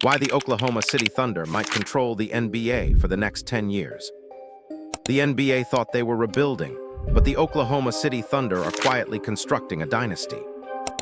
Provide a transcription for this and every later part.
Why the Oklahoma City Thunder might control the NBA for the next 10 years. The NBA thought they were rebuilding, but the Oklahoma City Thunder are quietly constructing a dynasty.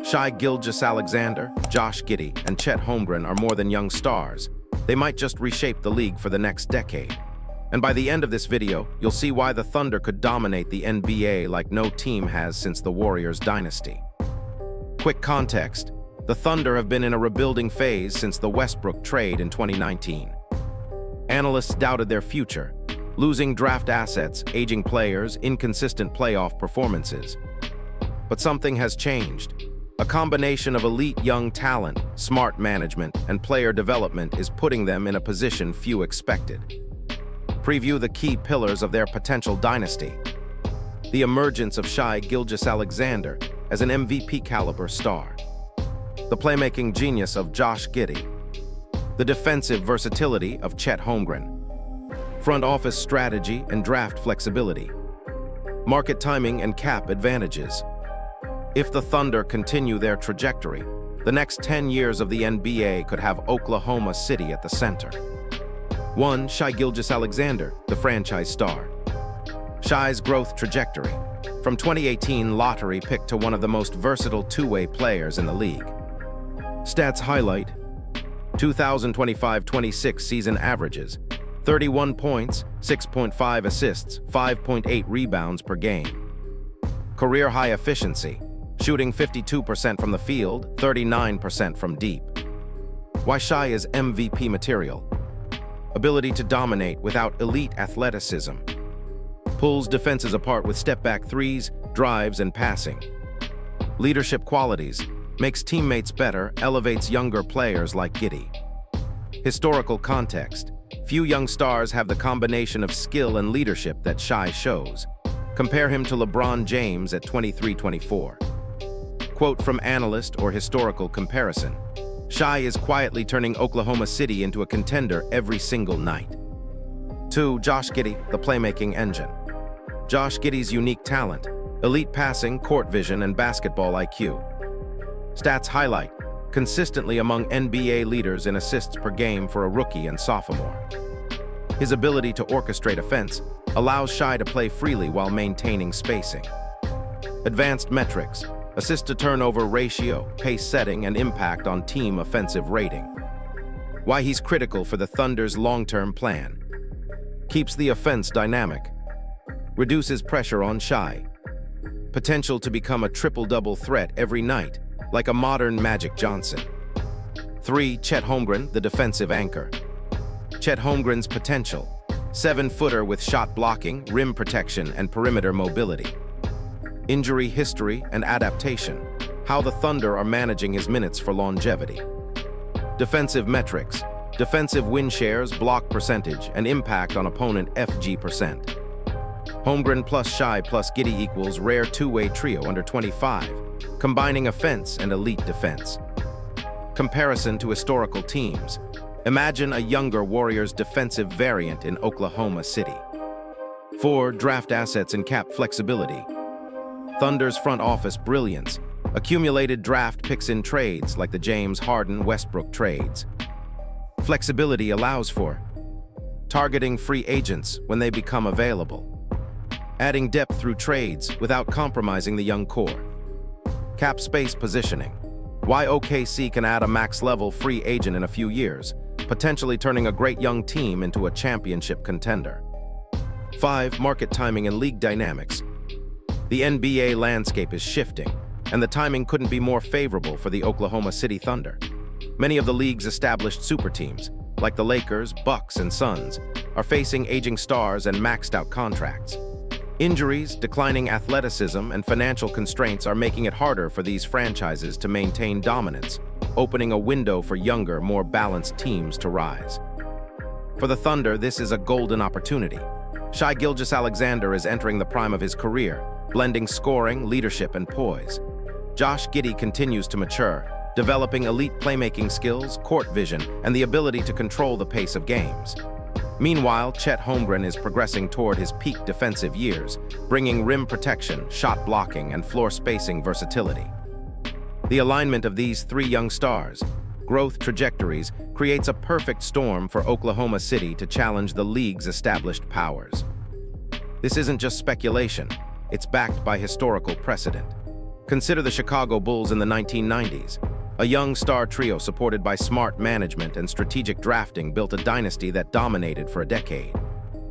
Shai Gilgeous-Alexander, Josh Giddey, and Chet Holmgren are more than young stars. They might just reshape the league for the next decade. And by the end of this video, you'll see why the Thunder could dominate the NBA like no team has since the Warriors dynasty. Quick context: the Thunder have been in a rebuilding phase since the Westbrook trade in 2019. Analysts doubted their future, losing draft assets, aging players, inconsistent playoff performances. But something has changed. A combination of elite young talent, smart management, and player development is putting them in a position few expected. Preview the key pillars of their potential dynasty. The emergence of Shai Gilgeous-Alexander as an MVP-caliber star. The playmaking genius of Josh Giddey. The defensive versatility of Chet Holmgren. Front office strategy and draft flexibility. Market timing and cap advantages. If the Thunder continue their trajectory, the next 10 years of the NBA could have Oklahoma City at the center. 1. Shai Gilgeous-Alexander, the franchise star. Shai's growth trajectory. From 2018 lottery pick to one of the most versatile two-way players in the league. Stats highlight: 2025-26 season averages, 31 points, 6.5 assists, 5.8 rebounds per game. Career high efficiency, shooting 52% from the field, 39% from deep. Why Shai is MVP material. Ability to dominate without elite athleticism. Pulls defenses apart with step-back threes, drives, and passing. Leadership qualities. Makes teammates better, elevates younger players like Giddey. Historical context. Few young stars have the combination of skill and leadership that Shai shows. Compare him to LeBron James at 23-24. Quote from analyst or historical comparison: Shai is quietly turning Oklahoma City into a contender every single night. 2. Josh Giddey, the playmaking engine. Josh Giddey's unique talent, elite passing, court vision, and basketball IQ. Stats highlight: consistently among NBA leaders in assists per game for a rookie and sophomore. His ability to orchestrate offense allows Shai to play freely while maintaining spacing. Advanced metrics: assist-to-turnover ratio, pace setting, and impact on team offensive rating. Why he's critical for the Thunder's long-term plan. Keeps the offense dynamic. Reduces pressure on Shai. Potential to become a triple-double threat every night, like a modern Magic Johnson. 3. Chet Holmgren, the defensive anchor. Chet Holmgren's potential: 7-footer with shot blocking, rim protection, and perimeter mobility. Injury history and adaptation. How the Thunder are managing his minutes for longevity. Defensive metrics: defensive win shares, block percentage, and impact on opponent FG%. Holmgren plus Shai plus Giddey equals rare two-way trio under 25, combining offense and elite defense. Comparison to historical teams. Imagine a younger Warriors defensive variant in Oklahoma City. 4. Draft assets and cap flexibility. Thunder's front office brilliance. Accumulated draft picks in trades like the James Harden-Westbrook trades. Flexibility allows for targeting free agents when they become available. Adding depth through trades without compromising the young core. Cap space positioning. Why OKC can add a max-level free agent in a few years, potentially turning a great young team into a championship contender. 5. Market timing and league dynamics. The NBA landscape is shifting, and the timing couldn't be more favorable for the Oklahoma City Thunder. Many of the league's established super teams, like the Lakers, Bucks, and Suns, are facing aging stars and maxed-out contracts. Injuries, declining athleticism, and financial constraints are making it harder for these franchises to maintain dominance, opening a window for younger, more balanced teams to rise. For the Thunder, this is a golden opportunity. Shai Gilgeous-Alexander is entering the prime of his career, blending scoring, leadership, and poise. Josh Giddey continues to mature, developing elite playmaking skills, court vision, and the ability to control the pace of games. Meanwhile, Chet Holmgren is progressing toward his peak defensive years, bringing rim protection, shot blocking, and floor spacing versatility. The alignment of these three young stars, growth trajectories creates a perfect storm for Oklahoma City to challenge the league's established powers. This isn't just speculation, it's backed by historical precedent. Consider the Chicago Bulls in the 1990s. A young star trio supported by smart management and strategic drafting built a dynasty that dominated for a decade.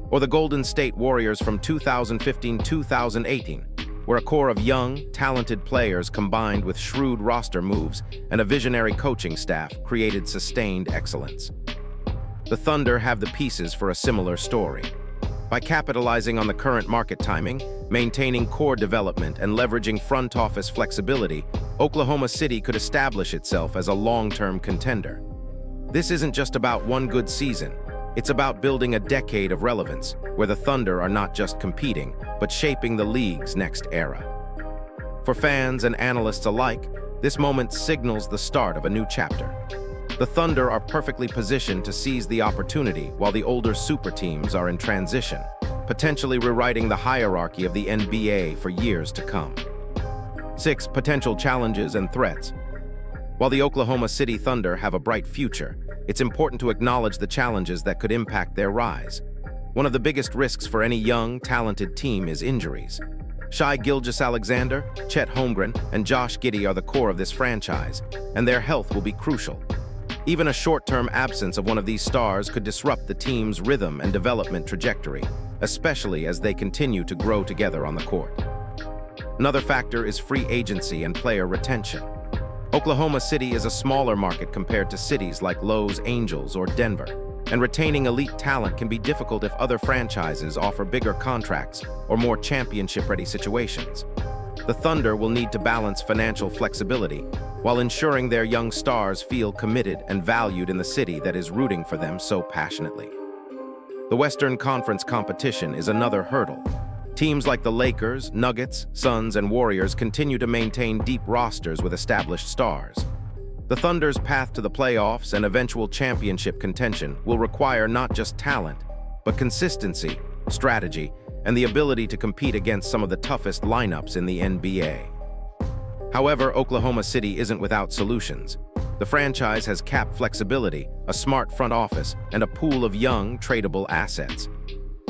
Or the Golden State Warriors from 2015-2018, where a core of young, talented players combined with shrewd roster moves and a visionary coaching staff created sustained excellence. The Thunder have the pieces for a similar story. By capitalizing on the current market timing, maintaining core development, and leveraging front office flexibility, Oklahoma City could establish itself as a long-term contender. This isn't just about one good season. It's about building a decade of relevance, where the Thunder are not just competing, but shaping the league's next era. For fans and analysts alike, this moment signals the start of a new chapter. The Thunder are perfectly positioned to seize the opportunity while the older super teams are in transition, potentially rewriting the hierarchy of the NBA for years to come. 6. Potential challenges and threats. While the Oklahoma City Thunder have a bright future, it's important to acknowledge the challenges that could impact their rise. One of the biggest risks for any young, talented team is injuries. Shai Gilgeous-Alexander, Chet Holmgren, and Josh Giddey are the core of this franchise, and their health will be crucial. Even a short-term absence of one of these stars could disrupt the team's rhythm and development trajectory, especially as they continue to grow together on the court. Another factor is free agency and player retention. Oklahoma City is a smaller market compared to cities like Los Angeles or Denver, and retaining elite talent can be difficult if other franchises offer bigger contracts or more championship-ready situations. The Thunder will need to balance financial flexibility while ensuring their young stars feel committed and valued in the city that is rooting for them so passionately. The Western Conference competition is another hurdle. Teams like the Lakers, Nuggets, Suns, and Warriors continue to maintain deep rosters with established stars. The Thunder's path to the playoffs and eventual championship contention will require not just talent, but consistency, strategy, and the ability to compete against some of the toughest lineups in the NBA. However, Oklahoma City isn't without solutions. The franchise has cap flexibility, a smart front office, and a pool of young, tradable assets.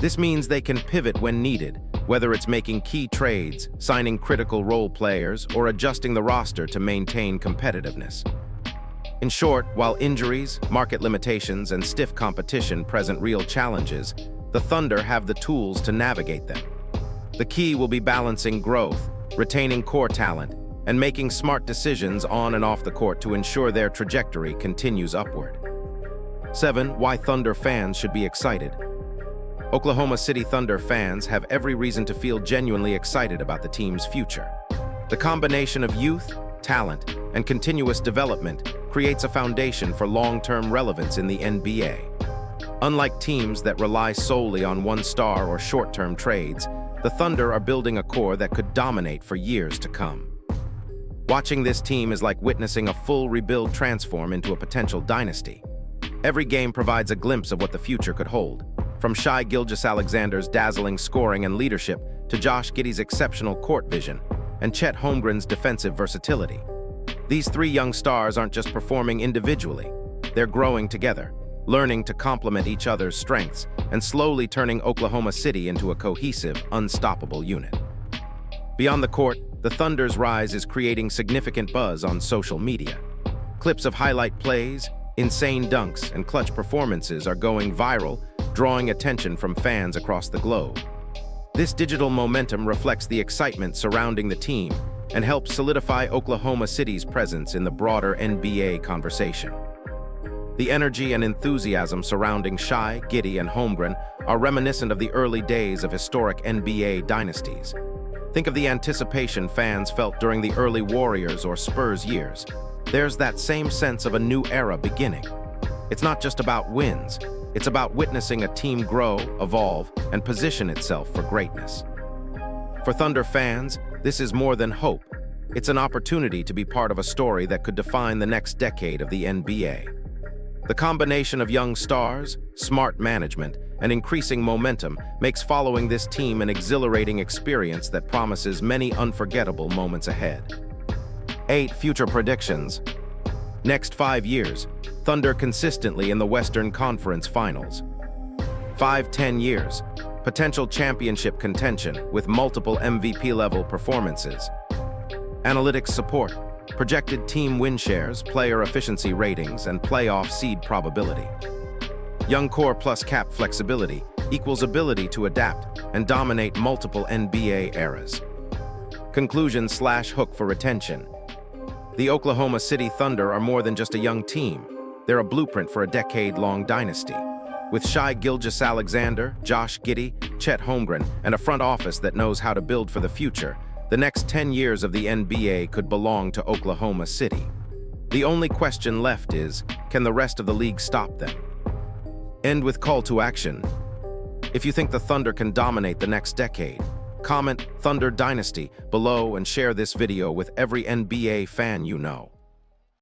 This means they can pivot when needed, whether it's making key trades, signing critical role players, or adjusting the roster to maintain competitiveness. In short, while injuries, market limitations, and stiff competition present real challenges, the Thunder have the tools to navigate them. The key will be balancing growth, retaining core talent, and making smart decisions on and off the court to ensure their trajectory continues upward. 7. Why Thunder fans should be excited. Oklahoma City Thunder fans have every reason to feel genuinely excited about the team's future. The combination of youth, talent, and continuous development creates a foundation for long-term relevance in the NBA. Unlike teams that rely solely on one star or short-term trades, the Thunder are building a core that could dominate for years to come. Watching this team is like witnessing a full rebuild transform into a potential dynasty. Every game provides a glimpse of what the future could hold, from Shai Gilgeous-Alexander's dazzling scoring and leadership to Josh Giddey's exceptional court vision and Chet Holmgren's defensive versatility. These three young stars aren't just performing individually, they're growing together, learning to complement each other's strengths and slowly turning Oklahoma City into a cohesive, unstoppable unit. Beyond the court, the Thunder's rise is creating significant buzz on social media. Clips of highlight plays, insane dunks, and clutch performances are going viral, drawing attention from fans across the globe. This digital momentum reflects the excitement surrounding the team and helps solidify Oklahoma City's presence in the broader NBA conversation. The energy and enthusiasm surrounding Shai, Giddey, and Holmgren are reminiscent of the early days of historic NBA dynasties. Think of the anticipation fans felt during the early Warriors or Spurs years. There's that same sense of a new era beginning. It's not just about wins, it's about witnessing a team grow, evolve, and position itself for greatness. For Thunder fans, this is more than hope. It's an opportunity to be part of a story that could define the next decade of the NBA. The combination of young stars, smart management, and increasing momentum makes following this team an exhilarating experience that promises many unforgettable moments ahead. 8. Future predictions. Next 5 years, Thunder consistently in the Western Conference Finals. 5-10 years, potential championship contention with multiple MVP-level performances. Analytics support, projected team win shares, player efficiency ratings, and playoff seed probability. Young core plus cap flexibility equals ability to adapt and dominate multiple NBA eras. Conclusion/hook for retention. The Oklahoma City Thunder are more than just a young team. They're a blueprint for a decade-long dynasty. With Shai Gilgeous-Alexander, Josh Giddey, Chet Holmgren, and a front office that knows how to build for the future, the next 10 years of the NBA could belong to Oklahoma City. The only question left is, can the rest of the league stop them? End with call to action. If you think the Thunder can dominate the next decade, comment Thunder Dynasty below and share this video with every NBA fan you know.